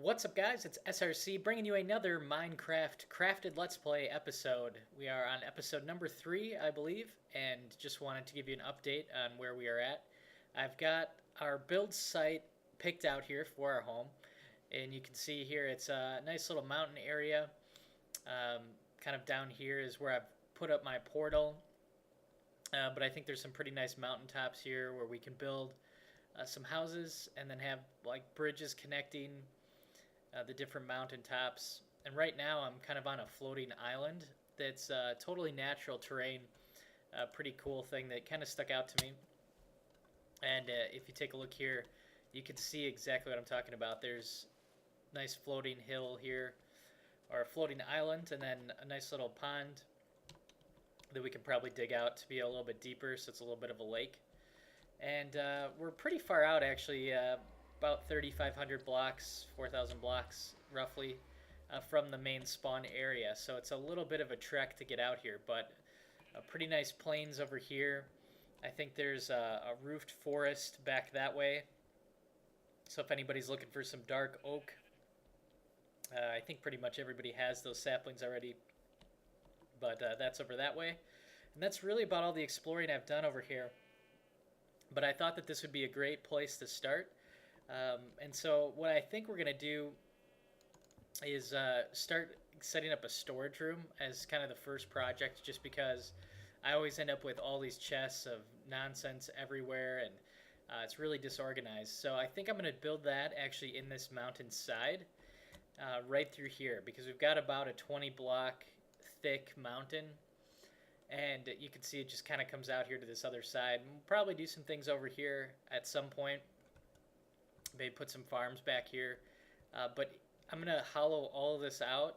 What's up, guys? It's SRC bringing you another Minecraft Crafted Let's Play episode. We are on episode number 3, I believe, and just wanted to give you an update on where we are at. I've got our build site picked out here for our home, and you can see here it's a nice little mountain area. Kind of down here is where I've put up my portal, but I think there's some pretty nice mountaintops here where we can build some houses and then have like bridges connecting the different mountaintops. And right now I'm kind of on a floating island that's totally natural terrain. A pretty cool thing that kind of stuck out to me. And if you take a look here, you can see exactly what I'm talking about. There's a nice floating hill here, or a floating island, and then a nice little pond that we can probably dig out to be a little bit deeper, so it's a little bit of a lake. And we're pretty far out, actually, about 3,500 blocks, 4,000 blocks, roughly, from the main spawn area. So it's a little bit of a trek to get out here, but pretty nice plains over here. I think there's a roofed forest back that way. So if anybody's looking for some dark oak, I think pretty much everybody has those saplings already. But that's over that way. And that's really about all the exploring I've done over here. But I thought that this would be a great place to start. And so what I think we're going to do is start setting up a storage room as kind of the first project, just because I always end up with all these chests of nonsense everywhere, and it's really disorganized. So I think I'm going to build that actually in this mountainside right through here, because we've got about a 20 block thick mountain. And you can see it just kind of comes out here to this other side. We'll probably do some things over here at some point. Maybe put some farms back here. But I'm going to hollow all of this out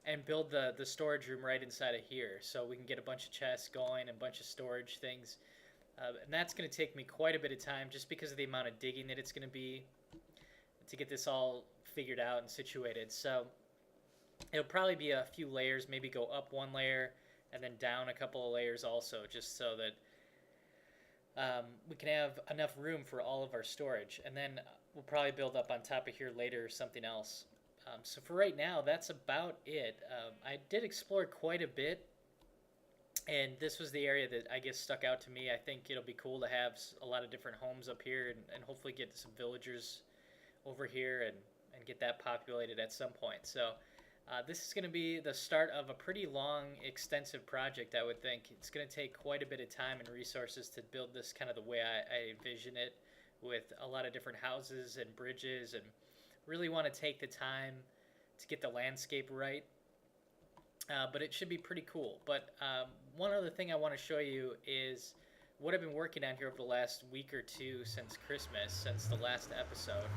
and build the storage room right inside of here. So we can get a bunch of chests going and a bunch of storage things. And that's going to take me quite a bit of time, just because of the amount of digging that it's going to be to get this all figured out and situated. So it'll probably be a few layers, maybe go up one layer and then down a couple of layers also, just so that we can have enough room for all of our storage. And then we'll probably build up on top of here later something else. So for right now, that's about it. I did explore quite a bit, and this was the area that I guess stuck out to me. I think it'll be cool to have a lot of different homes up here, and hopefully get some villagers over here and get that populated at some point. So this is going to be the start of a pretty long, extensive project, I would think. It's going to take quite a bit of time and resources to build this kind of the way I envision it, with a lot of different houses and bridges, and really want to take the time to get the landscape right. But it should be pretty cool. But one other thing I want to show you is what I've been working on here over the last week or two since Christmas, since the last episode.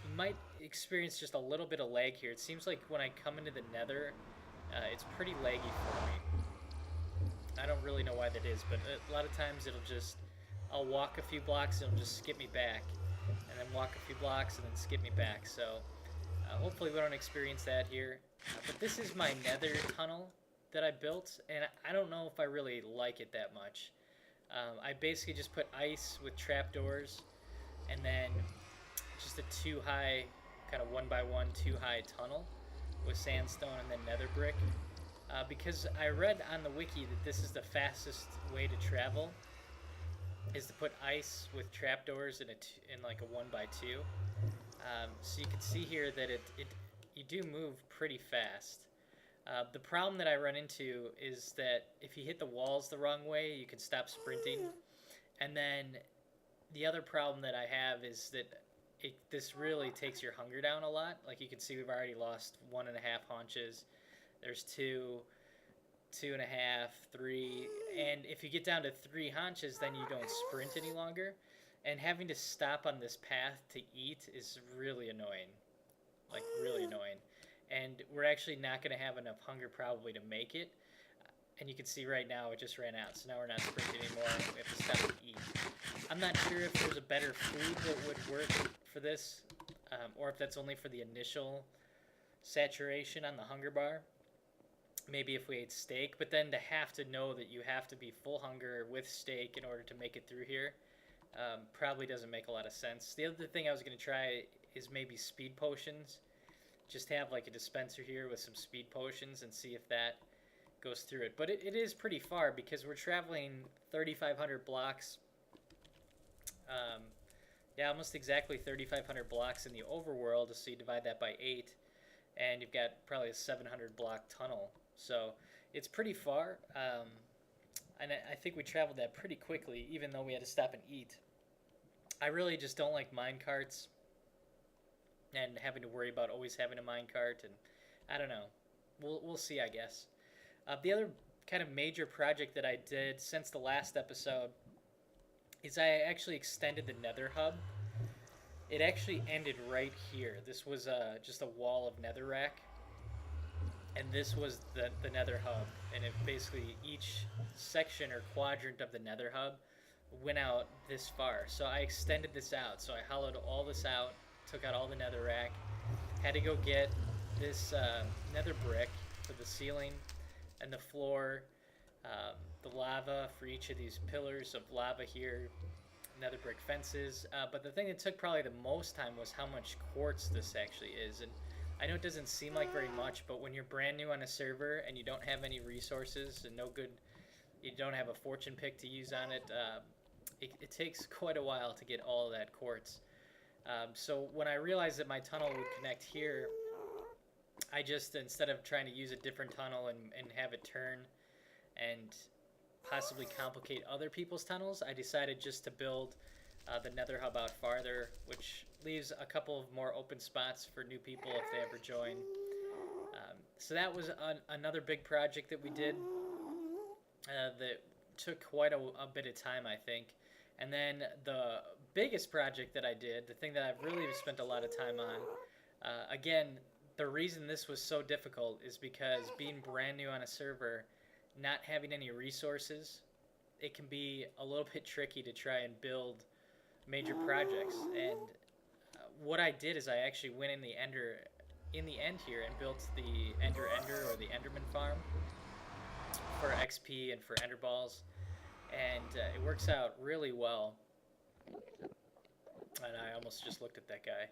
You might experience just a little bit of lag here. It seems like when I come into the Nether, it's pretty laggy for me. I don't really know why that is, but a lot of times I'll walk a few blocks and it'll just skip me back, and then walk a few blocks and then skip me back. So hopefully we don't experience that here. But this is my Nether tunnel that I built, and I don't know if I really like it that much. I basically just put ice with trapdoors, and then just a 2-high, kind of 1x1 2-high tunnel with sandstone and then nether brick. Because I read on the wiki that this is the fastest way to travel, is to put ice with trapdoors in like a 1x2. So you can see here that you do move pretty fast. The problem that I run into is that if you hit the walls the wrong way, you can stop sprinting. And then the other problem that I have is that this really takes your hunger down a lot. Like you can see, we've already lost 1.5 haunches. There's 2, 2.5, 3, and if you get down to 3 haunches, then you don't sprint any longer. And having to stop on this path to eat is really annoying. Like, really annoying. And we're actually not going to have enough hunger probably to make it. And you can see right now it just ran out, so now we're not sprinting anymore. We have to stop to eat. I'm not sure if there's a better food that would work for this, or if that's only for the initial saturation on the hunger bar. Maybe if we ate steak, but then to have to know that you have to be full hunger with steak in order to make it through here probably doesn't make a lot of sense. The other thing I was going to try is maybe speed potions. Just have like a dispenser here with some speed potions and see if that goes through it. But it is pretty far because we're traveling 3,500 blocks. Yeah, almost exactly 3,500 blocks in the overworld. So you divide that by 8, and you've got probably a 700 block tunnel. So it's pretty far. And I think we traveled that pretty quickly, even though we had to stop and eat. I really just don't like minecarts and having to worry about always having a minecart, and I don't know. We'll see, I guess. The other kind of major project that I did since the last episode is I actually extended the Nether hub. It actually ended right here. This was just a wall of netherrack, and this was the Nether hub. And it basically, each section or quadrant of the Nether hub went out this far. So I extended this out. So I hollowed all this out, took out all the netherrack, had to go get this nether brick for the ceiling and the floor, the lava for each of these pillars of lava here, nether brick fences. But the thing that took probably the most time was how much quartz this actually is. And I know it doesn't seem like very much, but when you're brand new on a server and you don't have any resources and you don't have a fortune pick to use on it, it takes quite a while to get all of that quartz. So when I realized that my tunnel would connect here, I just, instead of trying to use a different tunnel and have it turn and possibly complicate other people's tunnels, I decided just to build the Nether hub out farther, which leaves a couple of more open spots for new people if they ever join. So that was another big project that we did that took quite a bit of time, I think. And then the biggest project that I did, the thing that I've really spent a lot of time on, again, the reason this was so difficult is because being brand new on a server, not having any resources, it can be a little bit tricky to try and build major projects. And what I did is I actually went in the end here and built the ender or the enderman farm for XP and for ender balls. And it works out really well. And I almost just looked at that guy.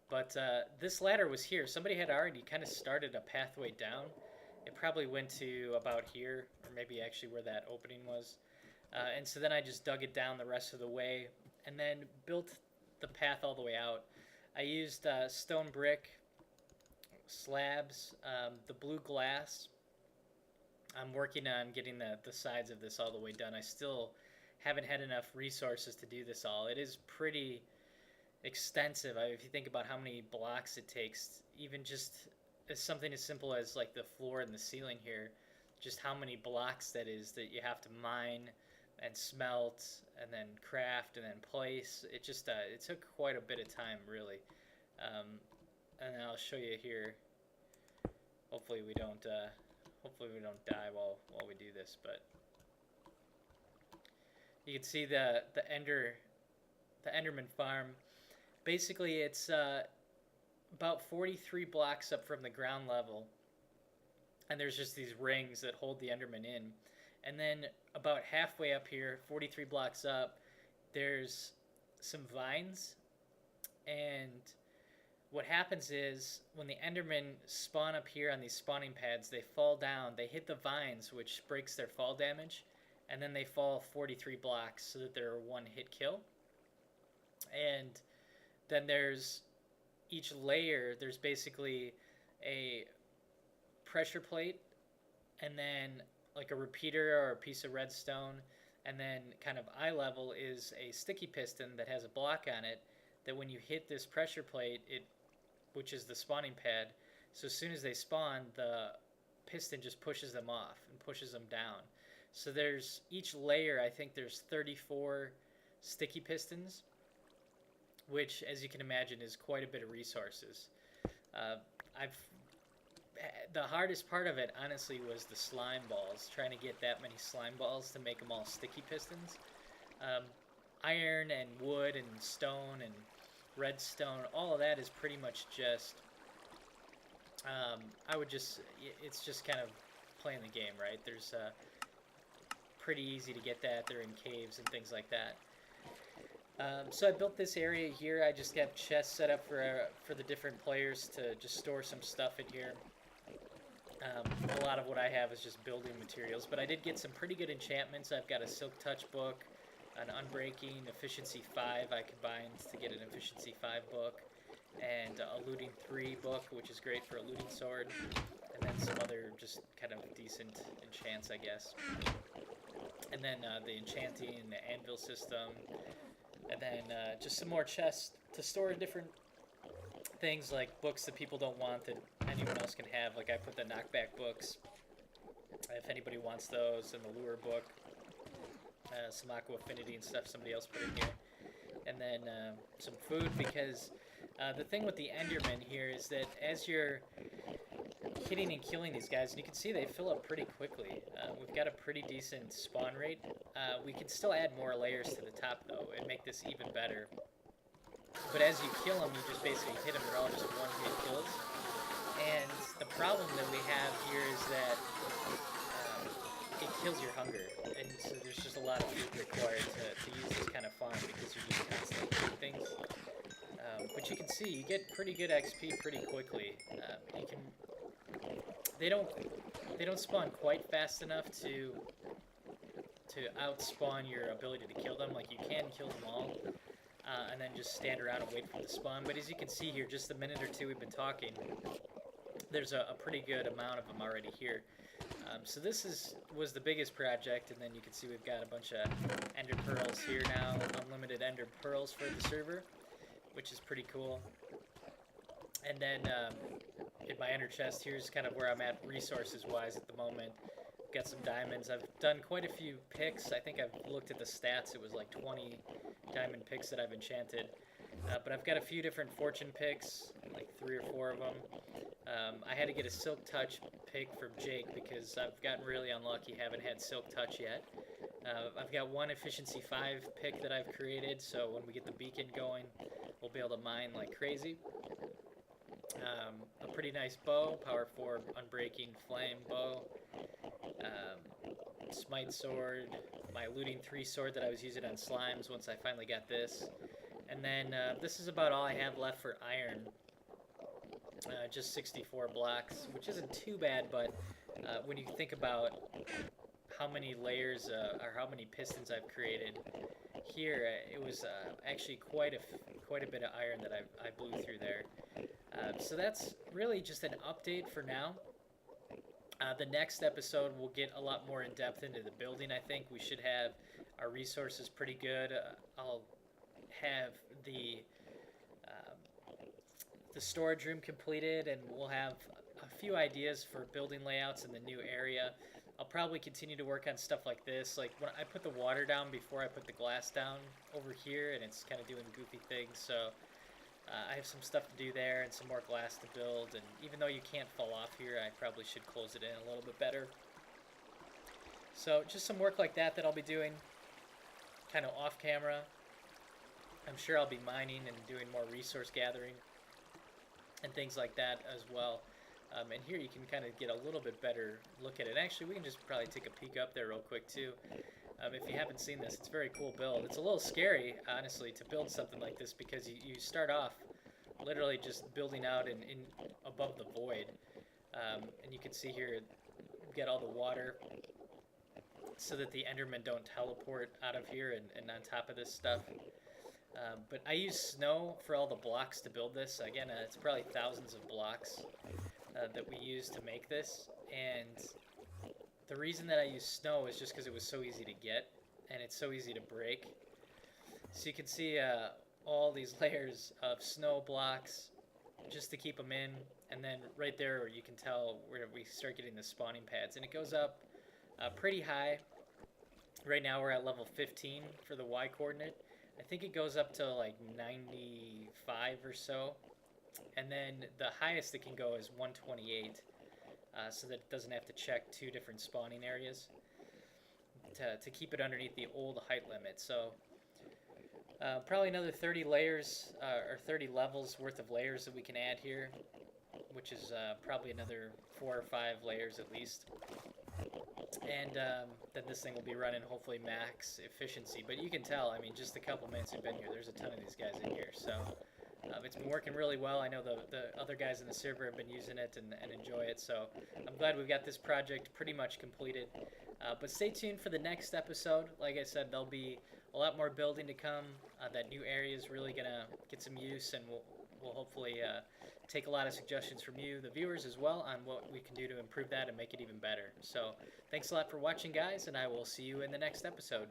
But this ladder was here. Somebody had already kind of started a pathway down. It probably went to about here, or maybe actually where that opening was. And so then I just dug it down the rest of the way and then built the path all the way out. I used stone brick, slabs, the blue glass. I'm working on getting the sides of this all the way done. I still haven't had enough resources to do this all. It is pretty extensive. If you think about how many blocks it takes, even just as something as simple as like the floor and the ceiling here, just how many blocks that is that you have to mine and smelt and then craft and then place. It just it took quite a bit of time, really. And I'll show you here. Hopefully we don't die while we do this, but you can see the enderman farm. Basically, it's about 43 blocks up from the ground level, and there's just these rings that hold the enderman in. And then about halfway up here, 43 blocks up, there's some vines. And what happens is when the endermen spawn up here on these spawning pads, they fall down, they hit the vines, which breaks their fall damage, and then they fall 43 blocks so that they're a one-hit kill. And then there's each layer, there's basically a pressure plate, and then like a repeater or a piece of redstone, and then kind of eye level is a sticky piston that has a block on it that when you hit this pressure plate, which is the spawning pad, so as soon as they spawn, the piston just pushes them off and pushes them down. So there's each layer, I think there's 34 sticky pistons, which, as you can imagine, is quite a bit of resources. The hardest part of it, honestly, was the slime balls, trying to get that many slime balls to make them all sticky pistons. Iron and wood and stone and redstone, all of that is pretty much just, it's just kind of playing the game, right? There's pretty easy to get that. They're in caves and things like that. So I built this area here. I just got chests set up for the different players to just store some stuff in here. A lot of what I have is just building materials, but I did get some pretty good enchantments. I've got a Silk Touch book, an Unbreaking, Efficiency 5 I combined to get an Efficiency 5 book, and a Looting 3 book, which is great for a looting sword, and then some other just kind of decent enchants, I guess. And then the enchanting, the anvil system, and then just some more chests to store different things like books that people don't want that anyone else can have. Like I put the knockback books, if anybody wants those, and the lure book, some aqua affinity and stuff somebody else put in here. And then some food, because the thing with the enderman here is that as you're hitting and killing these guys, and you can see they fill up pretty quickly. We've got a pretty decent spawn rate. We can still add more layers to the top though and make this even better. But as you kill them, you just basically hit them. They're all just one-hit kills. And the problem that we have here is that it kills your hunger. And so there's just a lot of food required to use this kind of farm because you need constantly doing things. But you can see you get pretty good XP pretty quickly. They don't spawn quite fast enough to outspawn your ability to kill them. Like you can kill them all. And then just stand around and wait for the spawn. But as you can see here, just the minute or two we've been talking, there's a pretty good amount of them already here. So this was the biggest project, and then you can see we've got a bunch of ender pearls here now, unlimited ender pearls for the server, which is pretty cool. And then in my ender chest, here's kind of where I'm at resources-wise at the moment. Got some diamonds. I've done quite a few picks. I think I've looked at the stats. It was like 20 diamond picks that I've enchanted. But I've got a few different fortune picks, like 3 or 4 of them. I had to get a Silk Touch pick from Jake because I've gotten really unlucky, haven't had Silk Touch yet. I've got one Efficiency 5 pick that I've created, so when we get the beacon going, we'll be able to mine like crazy. A pretty nice bow, Power 4 Unbreaking Flame bow. Smite sword, my Looting 3 sword that I was using on slimes once I finally got this. And then this is about all I have left for iron. Just 64 blocks, which isn't too bad, but when you think about how many layers or how many pistons I've created, here it was actually quite a bit of iron that I blew through there. So that's really just an update for now. The next episode will get a lot more in depth into the building. I think we should have our resources pretty good. I'll have the storage room completed, and we'll have a few ideas for building layouts in the new area. I'll probably continue to work on stuff like this. Like when I put the water down before I put the glass down over here, and it's kind of doing goofy things. So I have some stuff to do there and some more glass to build. And even though you can't fall off here, I probably should close it in a little bit better. So just some work like that I'll be doing kind of off camera. I'm sure I'll be mining and doing more resource gathering and things like that as well. And here you can kind of get a little bit better look at it. Actually, we can just probably take a peek up there real quick too. If you haven't seen this, it's a very cool build. It's a little scary, honestly, to build something like this because you start off literally just building out in above the void. And you can see here, we've got all the water so that the endermen don't teleport out of here and on top of this stuff. But I use snow for all the blocks to build this. Again, it's probably thousands of blocks that we use to make this. And the reason that I use snow is just because it was so easy to get and it's so easy to break. So you can see all these layers of snow blocks just to keep them in. And then right there you can tell where we start getting the spawning pads. And it goes up pretty high. Right now we're at level 15 for the Y coordinate. I think it goes up to like 95 or so. And then the highest it can go is 128. So that it doesn't have to check 2 different spawning areas to keep it underneath the old height limit. So probably another 30 layers or 30 levels worth of layers that we can add here, which is probably another 4 or 5 layers at least. and then this thing will be running hopefully max efficiency. But you can tell, I mean, just a couple minutes we've been here, there's a ton of these guys in here. So it's been working really well. I know the other guys in the server have been using it and enjoy it. So I'm glad we've got this project pretty much completed. But stay tuned for the next episode. Like I said, there'll be a lot more building to come. That new area is really going to get some use, and we'll hopefully take a lot of suggestions from you, the viewers, as well, on what we can do to improve that and make it even better. So thanks a lot for watching, guys, and I will see you in the next episode.